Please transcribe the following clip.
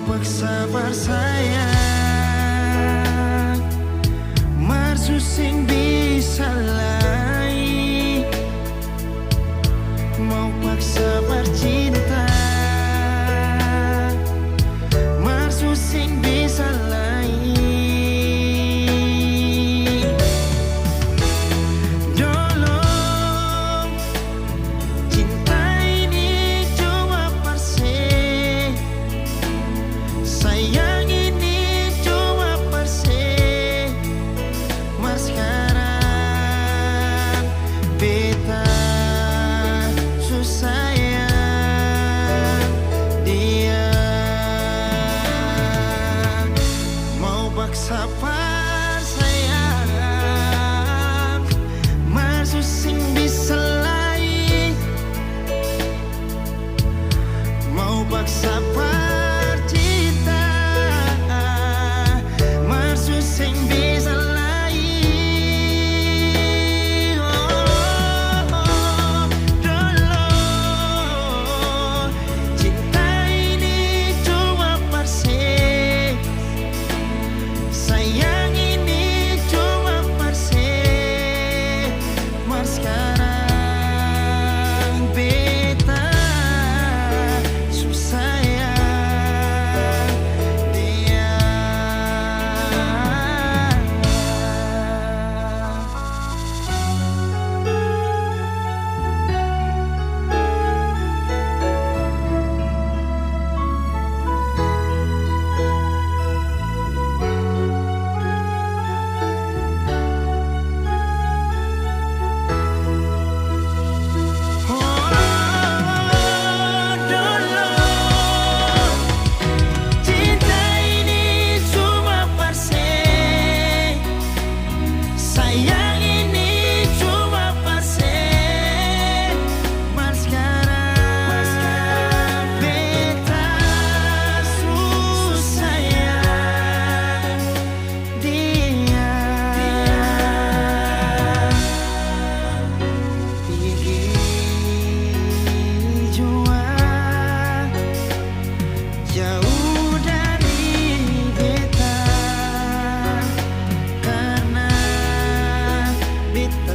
bersabar sayang, marsu sing bisa lai, mau paksa bercinta, marsu sing bisa lai. Dolong, cinta ini cuma perse, sayang ini cuma perse. Mas sekarang beta susah sayang dia, mau baksa par sayang, marsu sing bisa lai, mau baksa par cinta, marsu sing bisa lai. Dolong, cinta ini cuma perse, sayang ini cuma perse. Mas sekarang beta susah sayang dia. Dolong, cinta ini cuma perse, sayang ini cuma perse. Mas sekarang beta susah sayang dia. Pergi jua jauh dari beta, karena beta